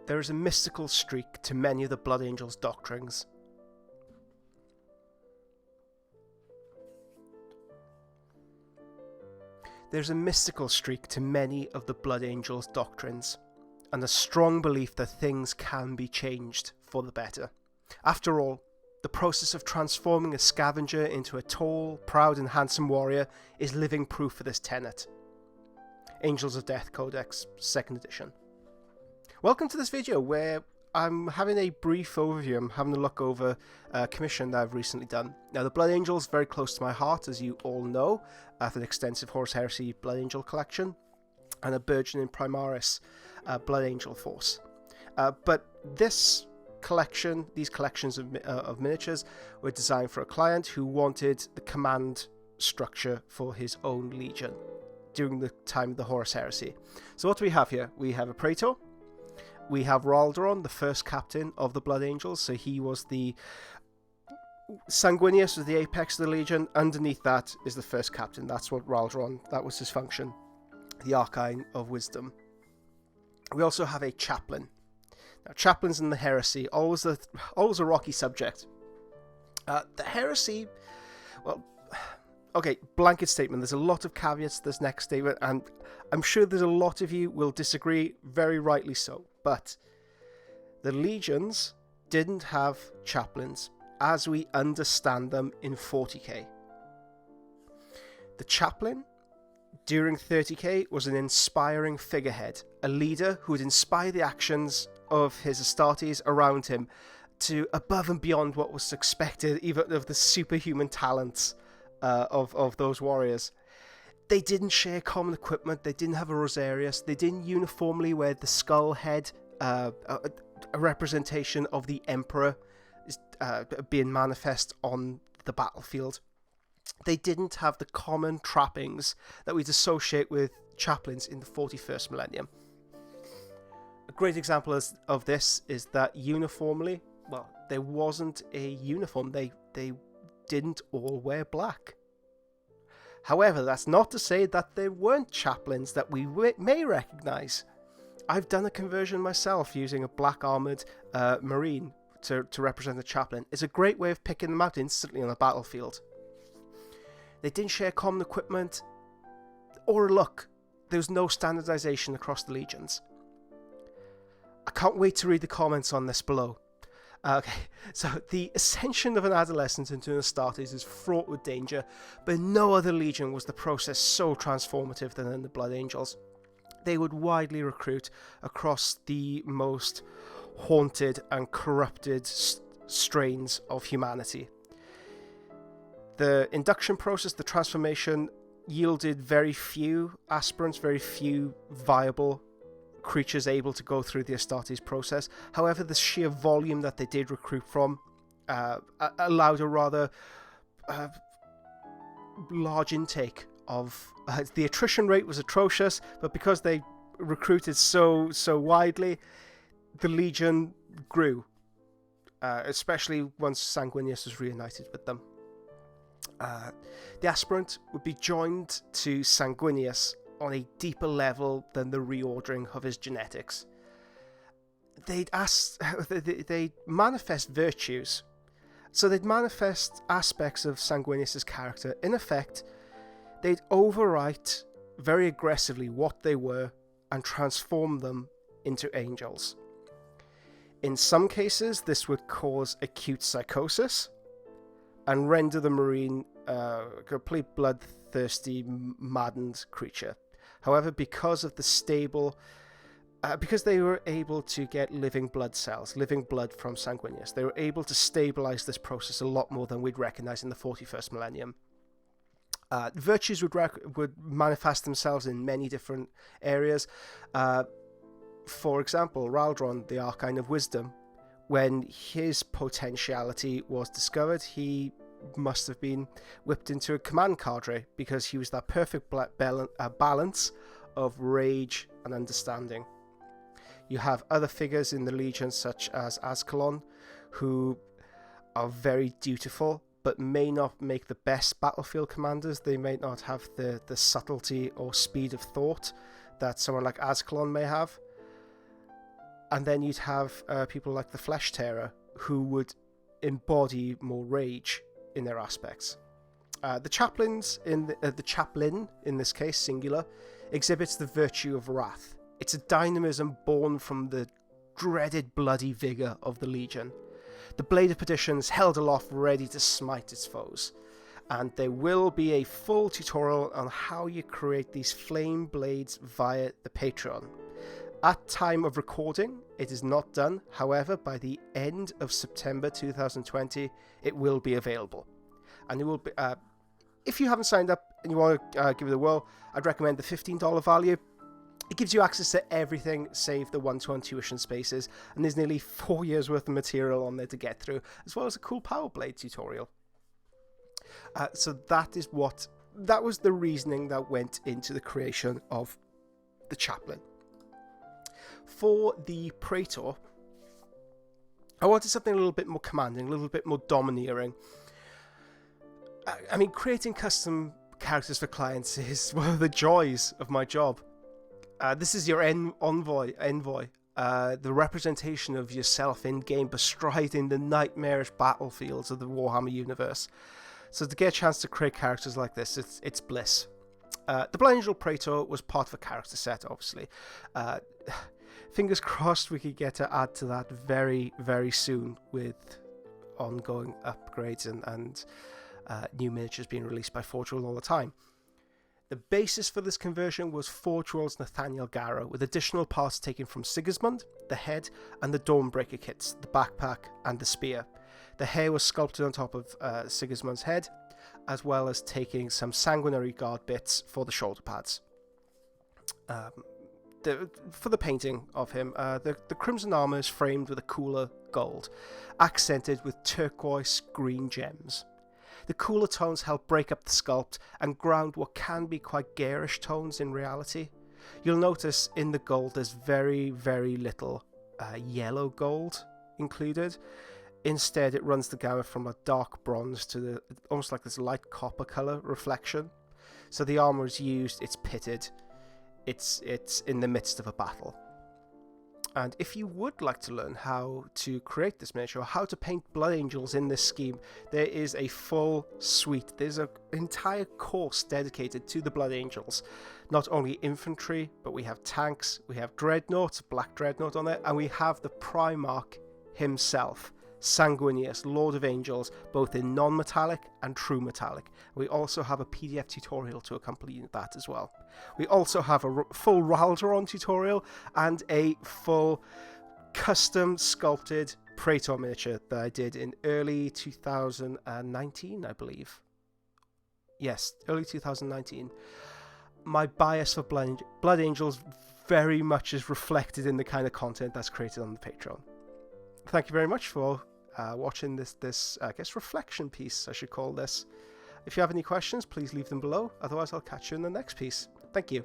there is a mystical streak to many of the Blood Angels' doctrines. There's a mystical streak to many of the Blood Angels' doctrines, and a strong belief that things can be changed for the better. After all, the process of transforming a scavenger into a tall, proud and handsome warrior is living proof of this tenet. Angels of Death Codex, 2nd edition. Welcome to this video where I'm having a brief overview. I'm having a look over a commission that I've recently done. Now, the Blood Angel is very close to my heart, as you all know, for the extensive Horus Heresy Blood Angel collection and a burgeoning Primaris Blood Angel force. But these collections of miniatures were designed for a client who wanted the command structure for his own legion during the time of the Horus Heresy. So what do we have here? We have a Praetor. We have Raldron, the first captain of the Blood Angels. So he was the Sanguinius, was the apex of the legion. Underneath that is the first captain. That's what Raldron, that was his function. The Archine of Wisdom. We also have a chaplain. Now, chaplains in the Heresy, always a rocky subject. The Heresy, well, okay, blanket statement. There's a lot of caveats to this next statement, and I'm sure there's a lot of you will disagree, very rightly so. But the legions didn't have chaplains as we understand them in 40k. The chaplain during 30k was an inspiring figurehead, a leader who would inspire the actions of his Astartes around him to above and beyond what was expected, even of the superhuman talents of those warriors. They didn't share common equipment, they didn't have a Rosarius, they didn't uniformly wear the skull head, a representation of the Emperor being manifest on the battlefield. They didn't have the common trappings that we'd associate with chaplains in the 41st millennium. A great example of this is that uniformly, well, there wasn't a uniform. They didn't all wear black. However, that's not to say that there weren't chaplains that we may recognize. I've done a conversion myself using a black armored marine to represent a chaplain. It's a great way of picking them out instantly on the battlefield. They didn't share common equipment or a look. There was no standardization across the legions. I can't wait to read the comments on this below. Okay, so the ascension of an adolescent into an Astartes is fraught with danger, but no other legion was the process so transformative than in the Blood Angels. They would widely recruit across the most haunted and corrupted strains of humanity. The induction process, the transformation, yielded very few aspirants, very few viable creatures able to go through the Astartes process. However, the sheer volume that they did recruit from allowed a rather large intake of... the attrition rate was atrocious, but because they recruited so widely, the Legion grew, especially once Sanguinius was reunited with them. The aspirant would be joined to Sanguinius on a deeper level than the reordering of his genetics. They'd manifest virtues, so they'd manifest aspects of Sanguinius's character. In effect, they'd overwrite very aggressively what they were and transform them into angels. In some cases, this would cause acute psychosis and render the Marine a complete bloodthirsty, maddened creature. However, because of the stable... because they were able to get living blood cells, living blood from Sanguinius, they were able to stabilize this process a lot more than we'd recognize in the 41st millennium. Virtues would manifest themselves in many different areas. For example, Raldron, the Archine of Wisdom, when his potentiality was discovered, he must have been whipped into a command cadre because he was that perfect balance of rage and understanding. You have other figures in the Legion, such as Ascalon, who are very dutiful, but may not make the best battlefield commanders. They may not have the subtlety or speed of thought that someone like Ascalon may have. And then you'd have people like the Flesh Terror, who would embody more rage in their aspects. The chaplains the chaplain, in this case singular, exhibits the virtue of wrath. It's a dynamism born from the dreaded bloody vigour of the Legion. The Blade of Perdition is held aloft ready to smite its foes. And there will be a full tutorial on how you create these flame blades via the Patreon. At time of recording, it is not done. However, by the end of September 2020, it will be available. And it will be, if you haven't signed up and you want to give it a whirl, I'd recommend the $15 value. It gives you access to everything save the one-to-one tuition spaces, and there's nearly 4 years worth of material on there to get through, as well as a cool Power Blade tutorial. So that was the reasoning that went into the creation of the chaplain. For the Praetor, I wanted something a little bit more commanding, a little bit more domineering. I mean, creating custom characters for clients is one of the joys of my job. This is your envoy, the representation of yourself in-game, bestriding the nightmarish battlefields of the Warhammer universe. So to get a chance to create characters like this, it's bliss. The Blood Angel Praetor was part of a character set, obviously. Fingers crossed we could get to add to that very, very soon with ongoing upgrades and new miniatures being released by Forge World all the time. The basis for this conversion was Forge World's Nathaniel Garrow, with additional parts taken from Sigismund, the head, and the Dawnbreaker kits, the backpack and the spear. The hair was sculpted on top of Sigismund's head, as well as taking some sanguinary guard bits for the shoulder pads. For the painting of him, the crimson armour is framed with a cooler gold, accented with turquoise green gems. The cooler tones help break up the sculpt and ground what can be quite garish tones in reality. You'll notice in the gold there's very, very little yellow gold included. Instead, it runs the gamut from a dark bronze to almost like this light copper colour reflection. So the armour is used, it's pitted, it's in the midst of a battle. And if you would like to learn how to create this miniature, or how to paint Blood Angels in this scheme, there is a full suite. There's an entire course dedicated to the Blood Angels. Not only infantry, but we have tanks, we have Dreadnought, Black Dreadnought on there, and we have the Primarch himself, Sanguinius, Lord of Angels, both in non-metallic and true metallic. We also have a PDF tutorial to accompany that as well. We also have a full Raldoron tutorial and a full custom sculpted Praetor miniature that I did in early 2019, I believe. Yes, early 2019. My bias for Blood Angels very much is reflected in the kind of content that's created on the Patreon. Thank you very much for watching this I guess reflection piece, I should call this. If you have any questions, please leave them below. Otherwise, I'll catch you in the next piece. Thank you.